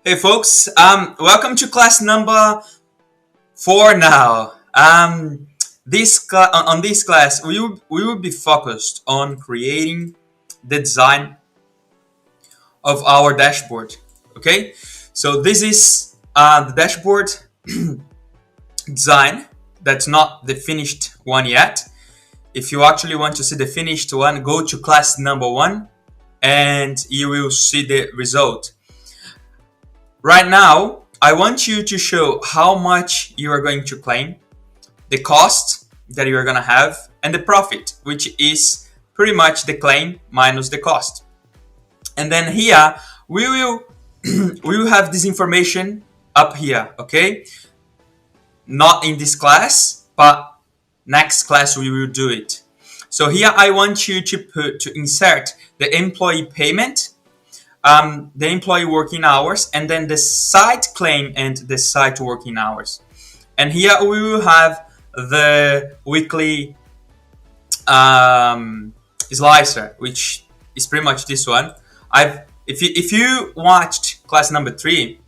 Hey folks, welcome to class number 4 now. On this class, we will be focused on creating the design of our dashboard. Okay, so this is the dashboard design. That's not the finished one yet. If you actually want to see the finished one, go to class number 1 and you will see the result. Right now, I want you to show how much you are going to claim, the cost that you are going to have, and the profit, which is pretty much the claim minus the cost. And then here, we will we will have this information up here, okay? Not in this class, but next class we will do it. So here I want you to insert the employee payment, the employee working hours, and then the site claim and the site working hours. And here we will have the weekly slicer, which is pretty much this one. If you watched class number 3,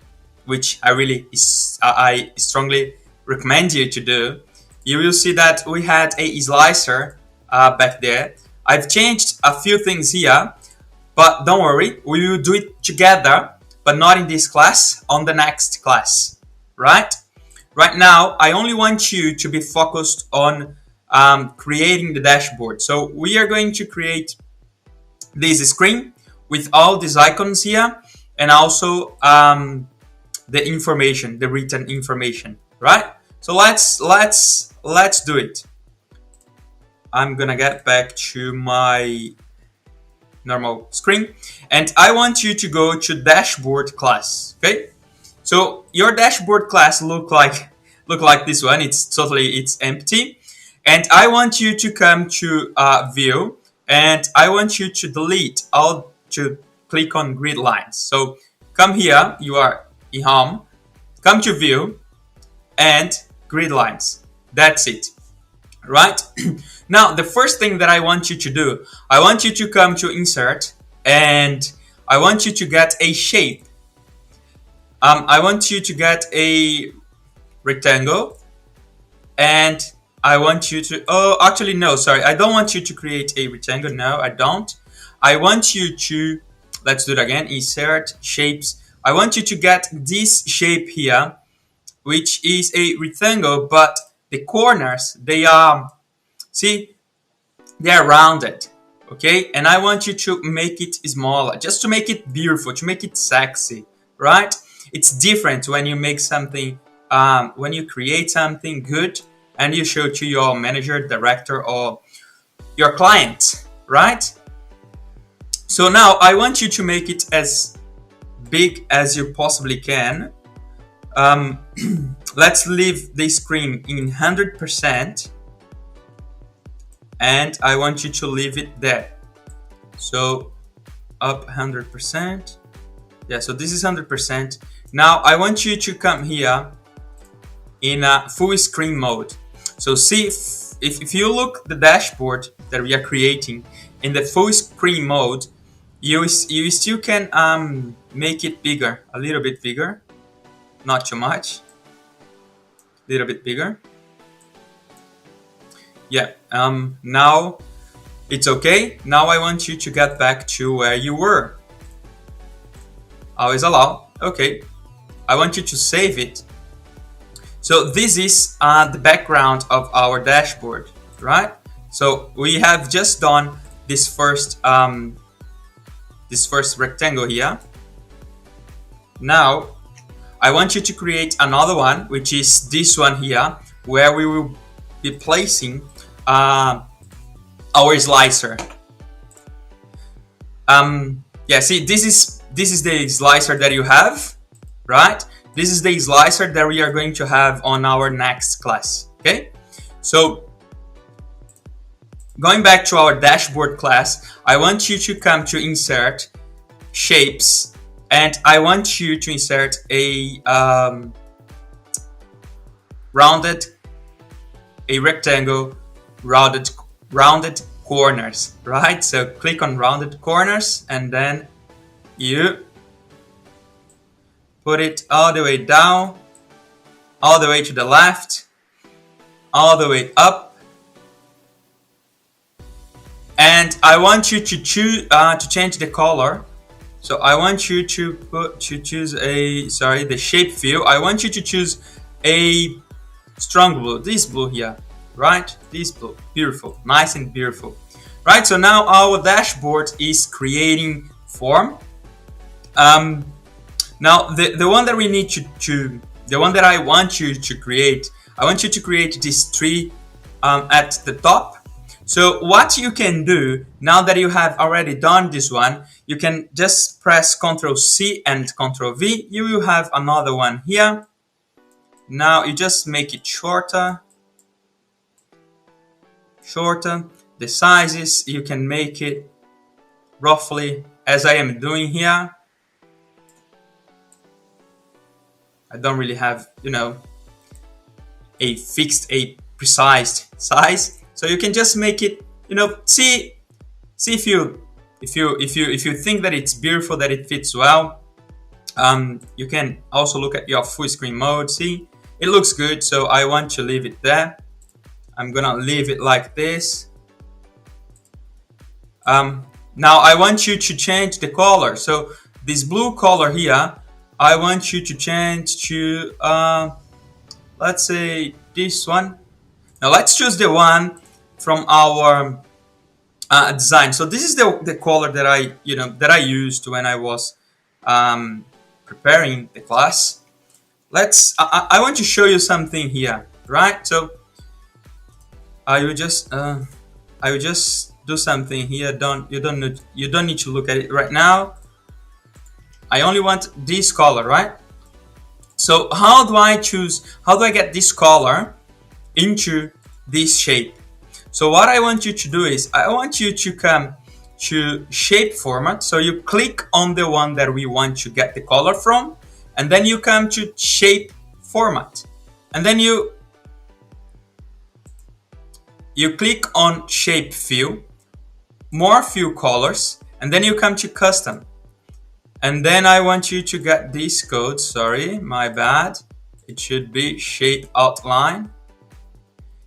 which I strongly recommend you to do, you will see that we had a slicer back there. I've changed a few things here, but don't worry, we will do it together, but not in this class, on the next class, right? Right now, I only want you to be focused on creating the dashboard. So we are going to create this screen with all these icons here, and also the information, the written information, right? So let's do it. I'm gonna get back to my normal screen, and I want you to go to dashboard class. Okay, so your dashboard class look like this one. It's empty, and I want you to come to view, and I want you to delete all, to click on grid lines. So come here, you are in home, come to view and grid lines. That's it, right? Now, the first thing that I want you to do, I want you to come to insert, and I want you to get a shape. I want you to get a rectangle, and I want you to, actually no, sorry, I don't want you to create a rectangle. No, I don't. I want you to, let's do it again, insert shapes. I want you to get this shape here, which is a rectangle, but the corners, they are rounded, okay? And I want you to make it smaller, just to make it beautiful, to make it sexy, right? It's different when you make something, when you create something good and you show to your manager, director, or your client, right? So now I want you to make it as big as you possibly can. Let's leave the screen in 100%, and I want you to leave it there. So up 100%. Yeah, so this is 100%. Now I want you to come here in a full screen mode. So see, if you look the dashboard that we are creating in the full screen mode, you still can make it bigger, a little bit bigger, not too much, a little bit bigger. Yeah, now it's okay. Now I want you to get back to where you were. Always allow. Okay, I want you to save it. So this is the background of our dashboard, right? So we have just done this first rectangle here. Now I want you to create another one, which is this one here, where we will be placing our slicer. Yeah, see, this is the slicer that you have, right? This is the slicer that we are going to have on our next class. Okay, so going back to our dashboard class, I want you to come to insert shapes, and I want you to insert a rectangle, rounded corners, right? So click on rounded corners, and then you put it all the way down, all the way to the left, all the way up. And I want you to choose to change the color. So I want you to choose the shape fill. I want you to choose a strong blue, this blue here, right? This blue, beautiful, nice and beautiful, right? So now our dashboard is creating form. Now the one that we need the one that I want you to create, I want you to create this tree at the top. So what you can do now that you have already done this one, you can just press Ctrl C and Ctrl V. You will have another one here. Now you just make it shorter. The sizes, you can make it roughly as I am doing here. I don't really have, a precise size. So you can just make it, see if you think that it's beautiful, that it fits well. You can also look at your full screen mode. See, it looks good. So I want to leave it there. I'm gonna leave it like this. Now I want you to change the color. So this blue color here, I want you to change to, let's say this one. Now let's choose the one from our design. So this is the color that I used when I was preparing the class. I want to show you something here, right? So I will just do something here. You don't need to look at it right now. I only want this color, right? So how do I get this color into this shape? So what I want you to do is I want you to come to shape format. So you click on the one that we want to get the color from, and then you come to shape format, and then you click on shape fill, more fill colors, and then you come to custom. And then I want you to get this code. Sorry, my bad. It should be shape outline.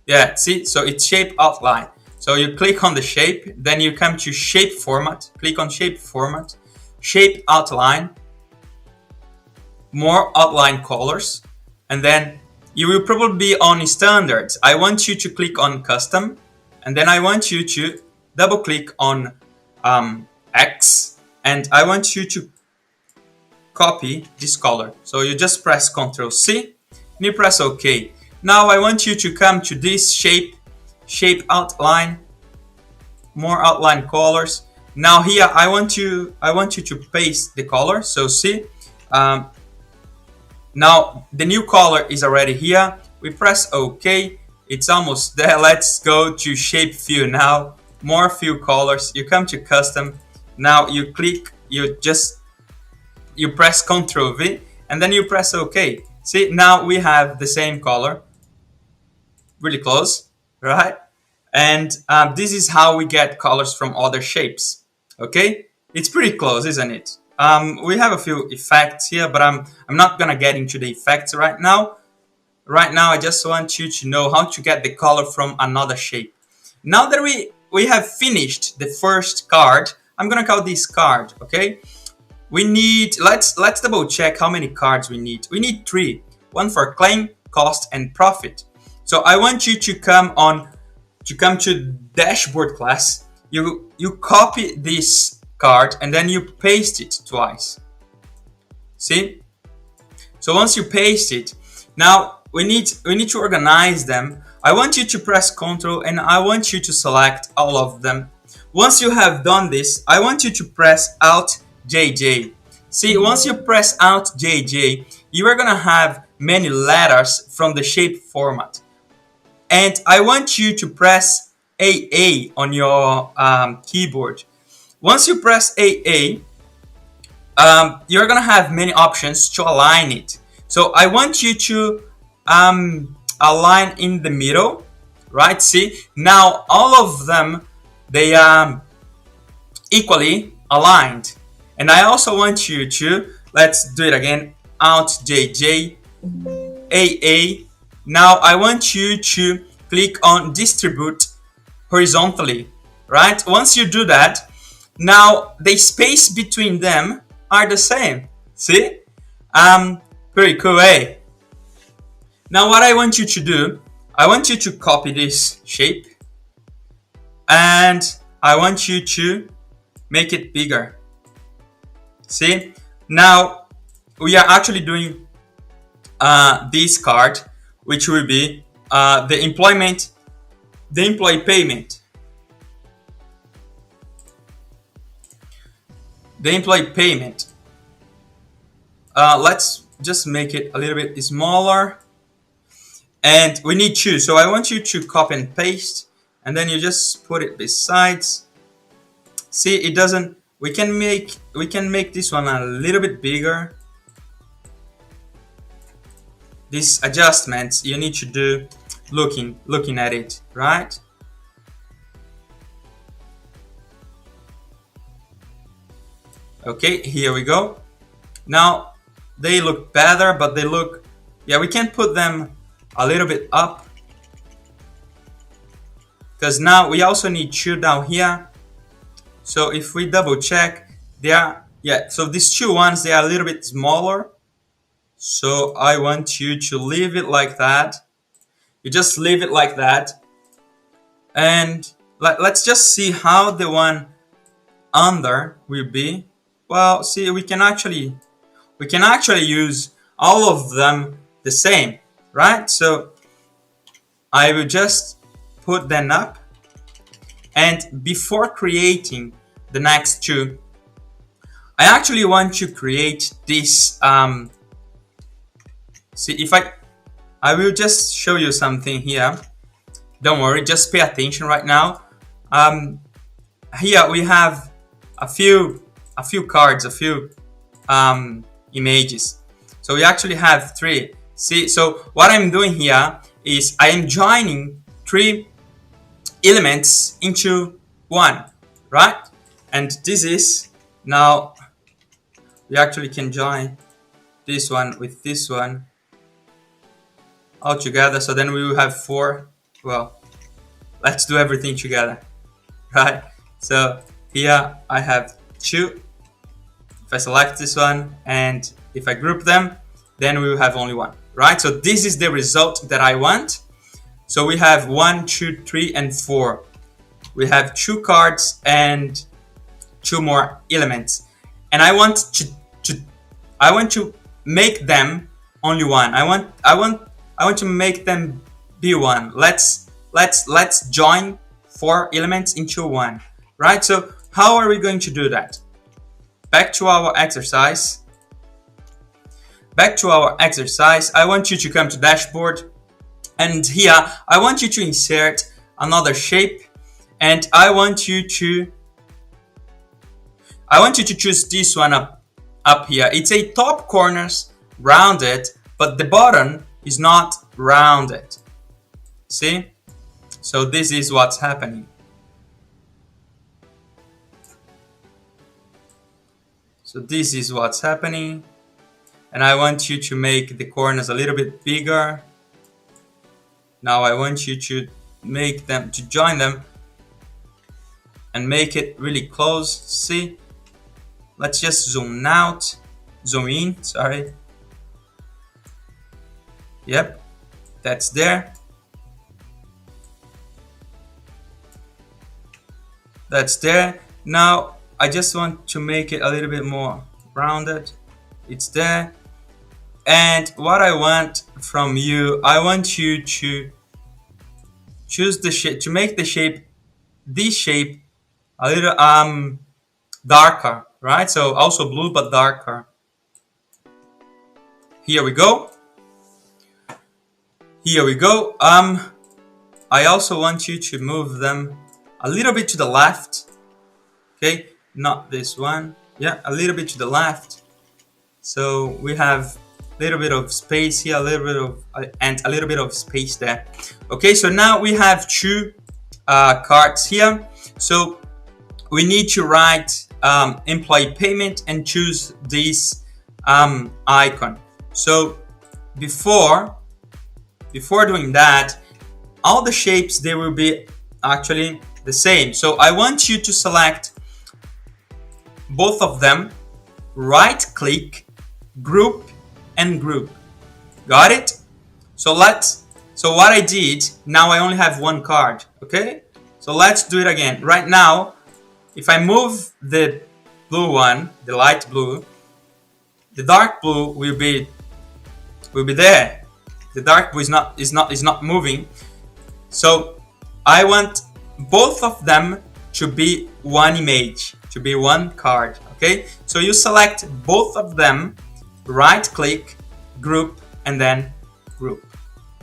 Yeah, see, so it's shape outline. So you click on the shape, then you come to shape format, click on shape format, shape outline, more outline colors, and then you will probably be on standards. I want you to click on custom, and then I want you to double click on X, and I want you to copy this color. So you just press Ctrl C and you press OK. Now I want you to come to this shape outline, more outline colors. Now here I want you to paste the color. So see, now the new color is already here. We press OK. It's almost there. Let's go to shape fill now. More fill colors. You come to custom. Now you click. You press Ctrl V and then you press OK. See, now we have the same color. Really close, right? And this is how we get colors from other shapes. Okay, it's pretty close, isn't it? We have a few effects here, but I'm not gonna get into the effects right now. Right now, I just want you to know how to get the color from another shape. Now that we have finished the first card, I'm gonna call this card. Okay, we need let's double check how many cards we need. We need 3: one for claim, cost, and profit. So I want you to come to dashboard class. You copy this card and then you paste it twice. See? So once you paste it, now we need to organize them. I want you to press Ctrl and I want you to select all of them. Once you have done this, I want you to press Alt JJ. See, once you press Alt JJ, you are gonna have many letters from the shape format. And I want you to press AA on your keyboard. Once you press AA, you're gonna have many options to align it. So I want you to align in the middle, right? See, now all of them, they are equally aligned. And I also want you to, let's do it again, Alt JJ AA. Now I want you to click on distribute horizontally, right? Once you do that, now the space between them are the same. See? Pretty cool, eh? Now what I want you to do, I want you to copy this shape and I want you to make it bigger. See? Now we are actually doing this card, which will be the employee payment. The employee payment. Let's just make it a little bit smaller. And we need two. So I want you to copy and paste. And then you just put it besides. See, it doesn't. We can make this one a little bit bigger. These adjustments you need to do looking at it, right? Okay, here we go. Now they look better, but they look, yeah, we can put them a little bit up because now we also need two down here. So if we double check, they are, yeah, so these two ones, they are a little bit smaller. So I want you to leave it like that. You just leave it like that. And let's just see how the one under will be. Well, see, we can actually use all of them the same, right? So I will just put them up. And before creating the next two, I actually want to create this. See, if I will just show you something here. Don't worry, just pay attention right now. Here we have a few cards, a few images. So we actually have three. See, so what I'm doing here is I am joining three elements into one, right? And this is, now we actually can join this one with this one all together. So then we will have four. Well, let's do everything together, right? So here I have two. If I select this one and if I group them, then we will have only one, right? So this is the result that I want. So we have 1, 2, 3, and 4. We have two cards and two more elements, and I want to make them only one. I want to make them be one. Let's join 4 elements into one, right? So how are we going to do that? Back to our exercise. I want you to come to dashboard, and here I want you to insert another shape, and I want you to choose this one up here. It's a top corners rounded, but the bottom is not rounded. See? So this is what's happening. So this is what's happening. And I want you to make the corners a little bit bigger. Now I want you to join them and make it really close. See? Let's just zoom in, sorry. Yep, that's there. That's there. Now I just want to make it a little bit more rounded. It's there. And what I want from you, I want you to choose the shape, to make the shape, this shape, a little darker, right? So also blue but darker. Here we go. I also want you to move them a little bit to the left. Okay, not this one. Yeah, a little bit to the left. So we have a little bit of space here, and a little bit of space there. Okay, so now we have two cards here. So we need to write employee payment and choose this icon. So before doing that, all the shapes, they will be actually the same. So I want you to select both of them, right click, group and group. Got it? So what I did, now I only have one card, okay? So let's do it again. Right now, if I move the blue one, the light blue, the dark blue will be there. The dark blue is not moving. So I want both of them to be one image, to be one card, okay? So you select both of them, right click, group, and then group.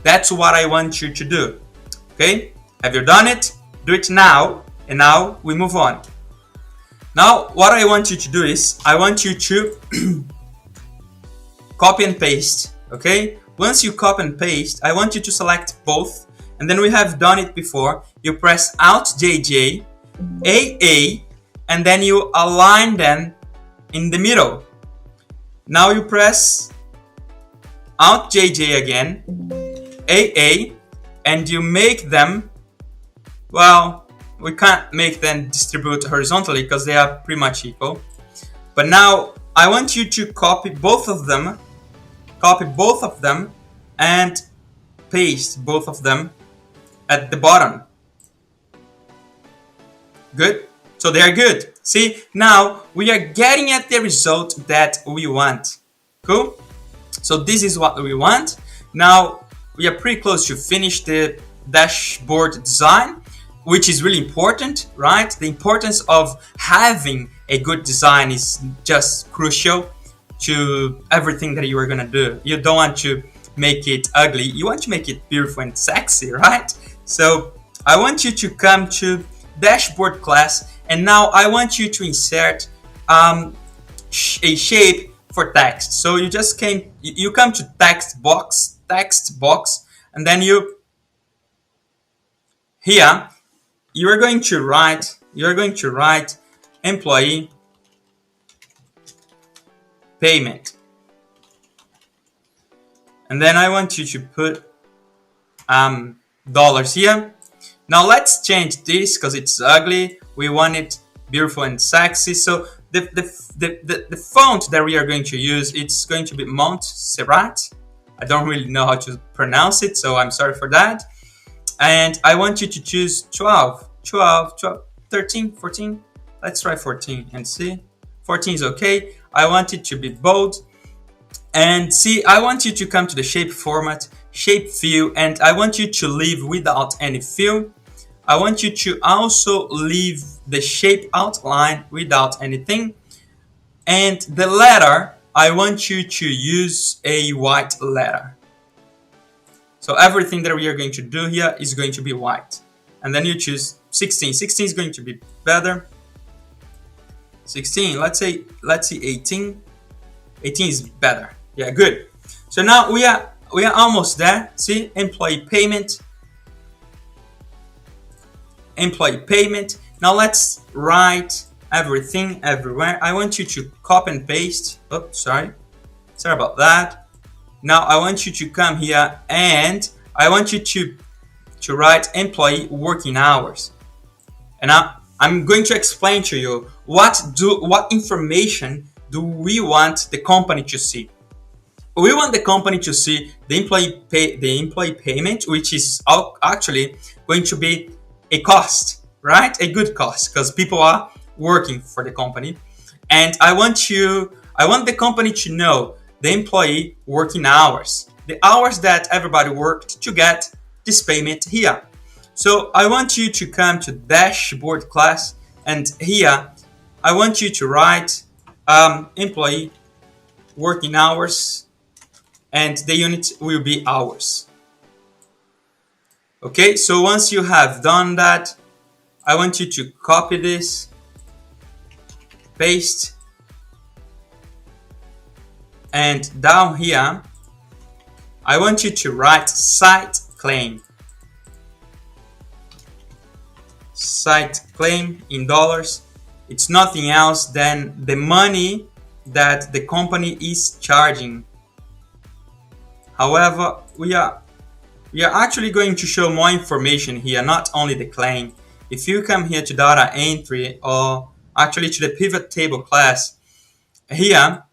That's what I want you to do, okay? Have you done it? Do it now, and now we move on. Now what I want you to do is, I want you to copy and paste, okay? Once you copy and paste, I want you to select both, and then we have done it before. You press Alt JJ, AA, and then you align them in the middle. Now you press Alt JJ again, AA, and you make them, well, we can't make them distribute horizontally because they are pretty much equal. But now I want you to copy both of them, and paste both of them at the bottom. Good? So they are good. See, now we are getting at the result that we want. Cool? So this is what we want. Now we are pretty close to finish the dashboard design, which is really important, right? The importance of having a good design is just crucial to everything that you are gonna do. You don't want to make it ugly, you want to make it beautiful and sexy, right? So I want you to come to dashboard class, and now I want you to insert a shape for text. So you just come to text box, and then here you're going to write employee payment, and then I want you to put dollars here. Now let's change this because it's ugly. We want it beautiful and sexy. So the font that we are going to use, it's going to be Montserrat. I don't really know how to pronounce it, so I'm sorry for that. And I want you to choose 12, 13, 14. Let's try 14 and see. 14 is okay. I want it to be bold. And see, I want you to come to the shape format, shape fill, and I want you to leave without any fill. I want you to also leave the shape outline without anything. And the letter, I want you to use a white letter. So everything that we are going to do here is going to be white. And then you choose 16. 16 is going to be better. 16, let's see 18. 18 is better. Yeah, good. So now we are almost there. See, employee payment. Employee payment. Now let's write everything everywhere. I want you to copy and paste. Oh, sorry about that. Now I want you to come here and I want you to write employee working hours. And I'm going to explain to you what information do we want the company to see. We want the company to see the employee payment, which is actually going to be a cost, right? A good cost, because people are working for the company. And I want the company to know the employee working hours, the hours that everybody worked to get this payment here. So I want you to come to dashboard class, and here I want you to write employee working hours, and the unit will be hours. Okay, so once you have done that, I want you to copy this, paste, and down here I want you to write site claim. Site claim in dollars. It's nothing else than the money that the company is charging However, we are actually going to show more information here, not only the claim. If you come here to data entry, or actually to the pivot table class, here,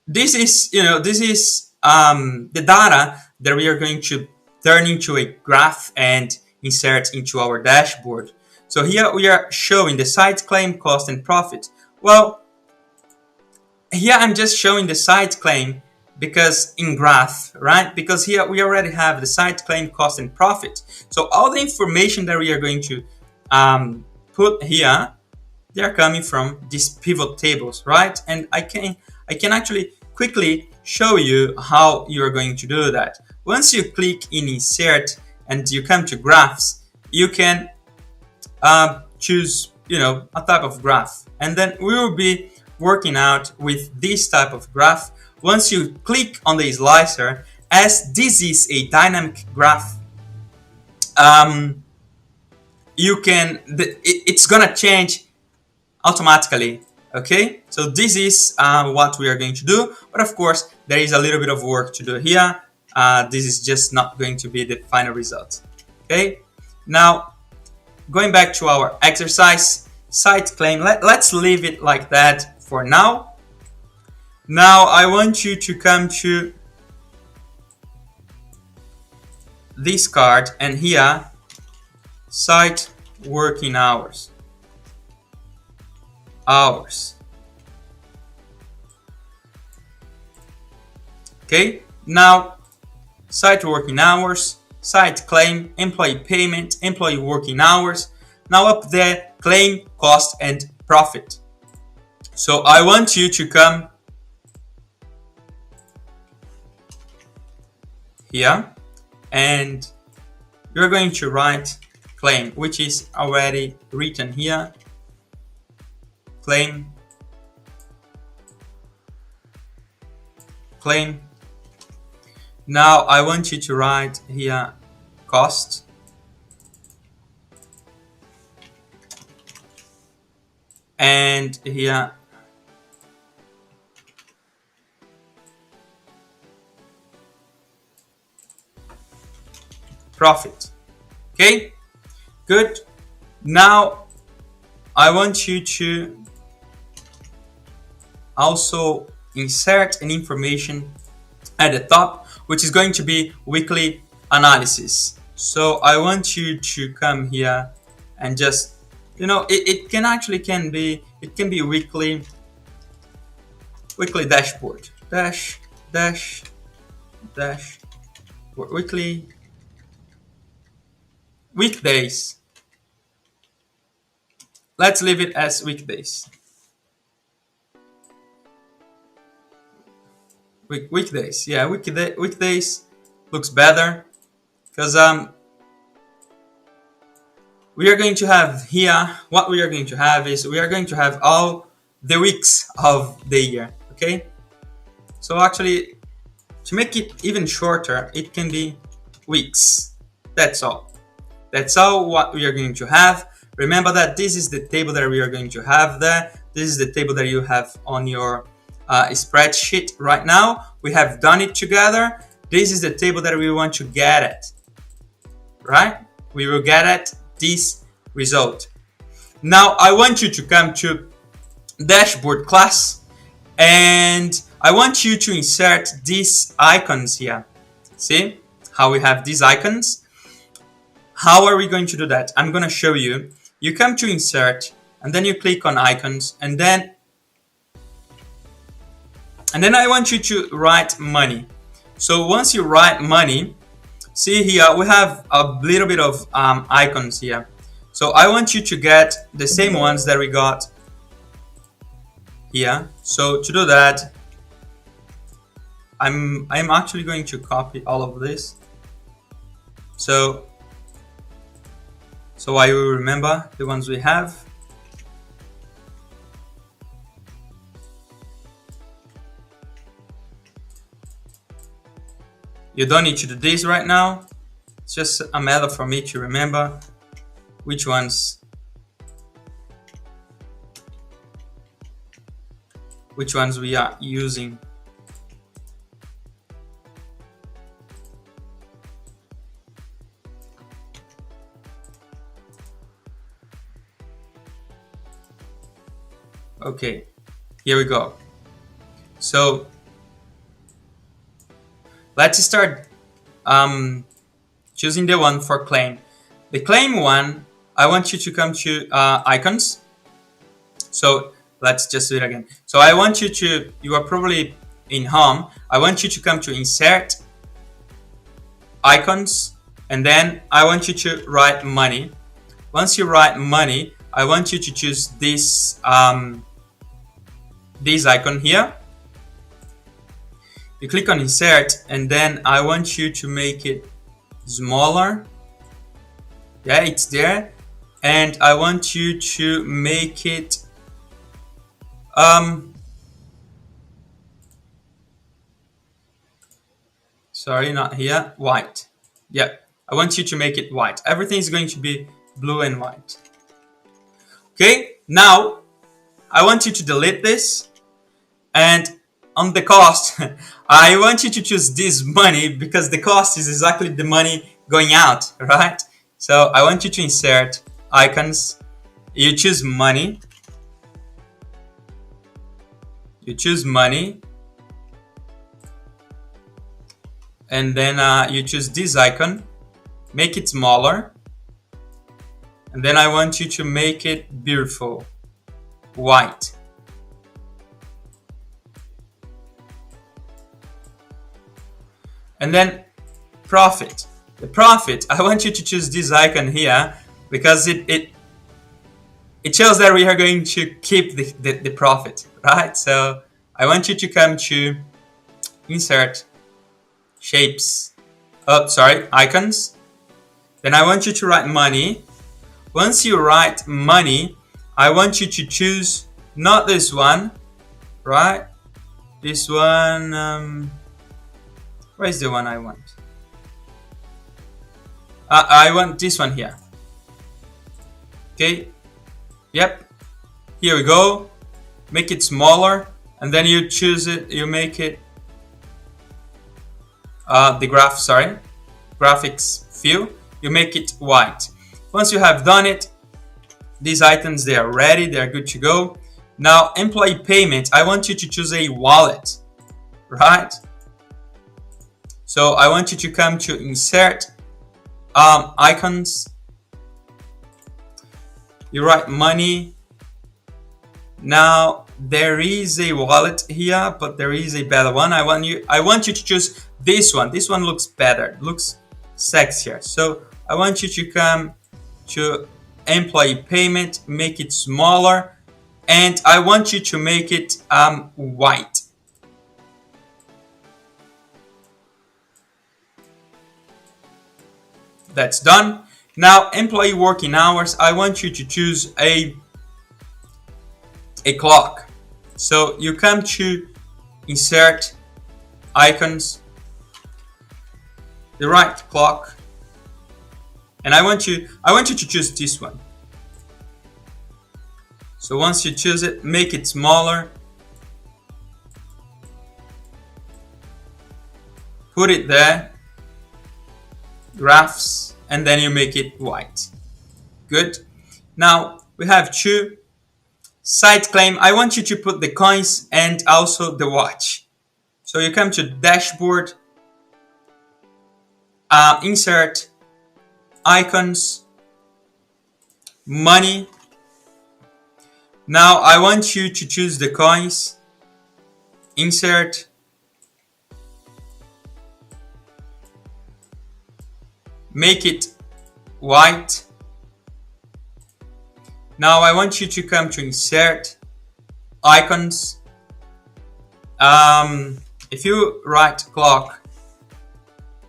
this is the data that we are going to turn into a graph and insert into our dashboard. So here we are showing the site claim, cost, and profit. Well, here I'm just showing the site claim because in graph, right? Because here we already have the site claim, cost, and profit. So all the information that we are going to put here, they are coming from these pivot tables, right? And I can actually quickly show you how you are going to do that. Once you click in insert and you come to graphs, you can choose a type of graph, and then we will be working out with this type of graph. Once you click on the slicer, as this is a dynamic graph, it's gonna change automatically. Okay, so this is what we are going to do, but of course there is a little bit of work to do here. This is just not going to be the final result. Okay, now going back to our exercise, site claim, let's leave it like that for now. Now I want you to come to this card, and here, site working hours. Okay, now site working hours, site claim, employee payment, employee working hours. Now up there, claim, cost, and profit. So I want you to come here, and you're going to write claim, which is already written here. Claim. Now I want you to write here cost. And here profit. Okay, good. Now I want you to also insert an information at the top, which is going to be weekly analysis. So I want you to come here and just, it can be weekly dashboard, weekly, weekdays. Let's leave it as weekdays. Weekdays, yeah, weekdays looks better, because we are going to have here, what we are going to have is we are going to have all the weeks of the year. Okay, so actually, to make it even shorter, it can be weeks. That's all what we are going to have. Remember that this is the table that we are going to have there. This is the table that you have on your spreadsheet right now. We have done it together. This is the table that we want to get at, right? We will get at this result. Now I want you to come to dashboard class, and I want you to insert these icons here. See how we have these icons? How are we going to do that? I'm going to show you. You come to insert, and then you click on icons, and then I want you to write money. So once you write money, see here we have a little bit of icons here. So I want you to get the same ones that we got here. So to do that, I'm actually going to copy all of this. So I will remember the ones we have. You don't need to do this right now. It's just a matter for me to remember which ones we are using. Okay, here we go. So let's start choosing the one for claim. The claim one, I want you to come to icons. So let's just do it again. So I want you to, you are probably in home. I want you to come to insert, icons, and then I want you to write money. Once you write money, I want you to choose this this icon here. You click on insert, and then I want you to make it smaller. Yeah, it's there. And I want you to make it sorry, not here, white. Yeah, I want you to make it white. Everything is going to be blue and white. Okay, now I want you to delete this, and on the cost, I want you to choose this money because the cost is exactly the money going out, right? So I want you to insert icons. You choose money. You choose money. And then you choose this icon. Make it smaller. And then I want you to make it beautiful. White. And then profit. The profit, I want you to choose this icon here because it shows that we are going to keep the profit, right? So I want you to come to insert, shapes, icons. Then I want you to write money. Once you write money, I want you to choose not this one, right? This one, where is the one I want? I want this one here. Okay. Yep. Here we go. Make it smaller, and then you choose it. You make it graphics view. You make it white. Once you have done it, these items, they are ready. They are good to go. Now, employee payment. I want you to choose a wallet, right? So I want you to come to insert, icons. You write money. Now there is a wallet here, but there is a better one. I want you to choose this one. This one looks better, looks sexier. So I want you to come to employee payment, make it smaller, and I want you to make it white. That's done. Now, employee working hours, I want you to choose a clock. So you come to insert, icons, the right clock, and I want you to choose this one. So once you choose it, make it smaller, put it there, graphs, and then you make it white. Good. Now we have two. Site claim, I want you to put the coins and also the watch. So you come to dashboard, insert, icons, money. Now I want you to choose the coins, insert, make it white. Now I want you to come to insert, icons. If you write clock,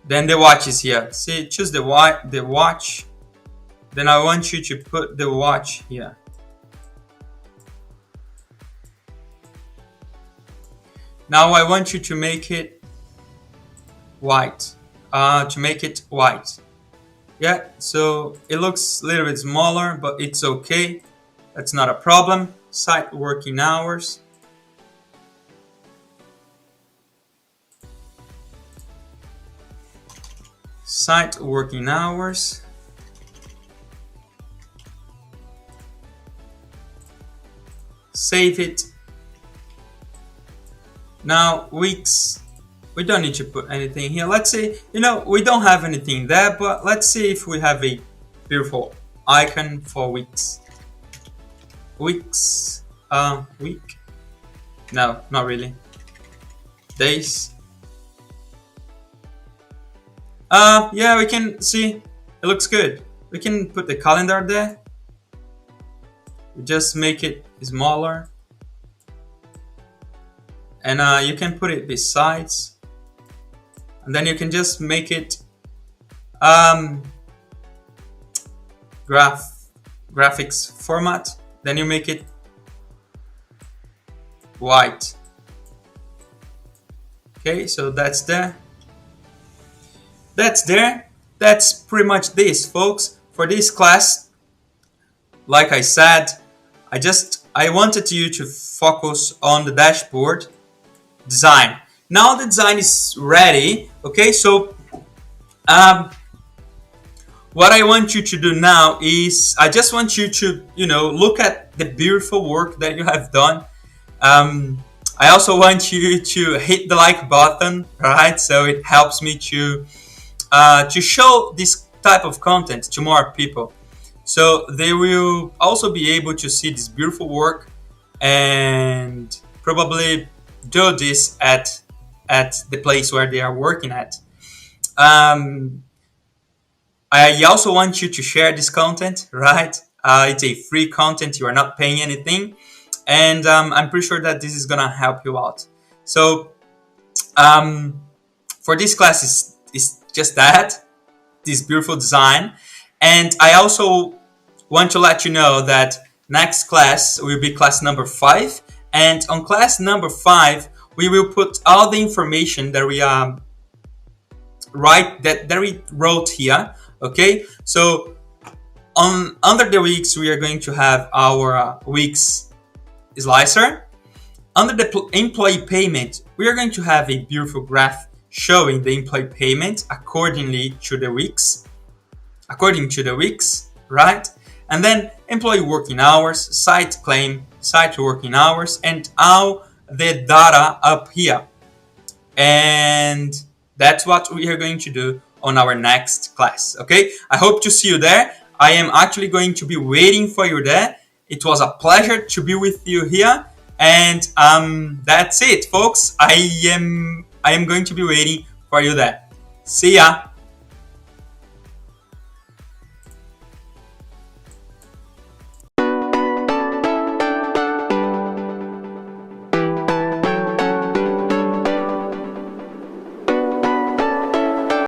then the watch is here. See, choose the watch. Then I want you to put the watch here. Now I want you to make it white. Yeah, so it looks a little bit smaller, but it's okay. That's not a problem. Site working hours. Site working hours. save it. Now weeks, we don't need to put anything here. Let's say, we don't have anything there, but let's see if we have a beautiful icon for weeks. Weeks, week, no, not really. Days. Yeah, we can see it looks good. We can put the calendar there. We just make it smaller, and you can put it besides, and then you can just make it graphics format. Then you make it white. Okay, so that's there. That's there. That's pretty much this, folks, for this class. Like I said, I wanted you to focus on the dashboard design. Now the design is ready. Okay, so what I want you to do now is I just want you to look at the beautiful work that you have done. I also want you to hit the like button, right? So it helps me to show this type of content to more people, so they will also be able to see this beautiful work and probably do this at the place where they are working at. I also want you to share this content, right? It's a free content. You are not paying anything. And I'm pretty sure that this is going to help you out. So for this class, is just that, this beautiful design. And I also want to let you know that next class will be class number 5. And on class number 5, we will put all the information that we that we wrote here. Okay, so under the weeks, we are going to have our weeks slicer. Under the employee payment, we are going to have a beautiful graph showing the employee payment according to the weeks, right? And then employee working hours, site claim, site working hours, and all the data up here. And that's what we are going to do on our next class. Okay, I hope to see you there. I am actually going to be waiting for you there. It was a pleasure to be with you here, and that's it, folks. I am going to be waiting for you there. See ya.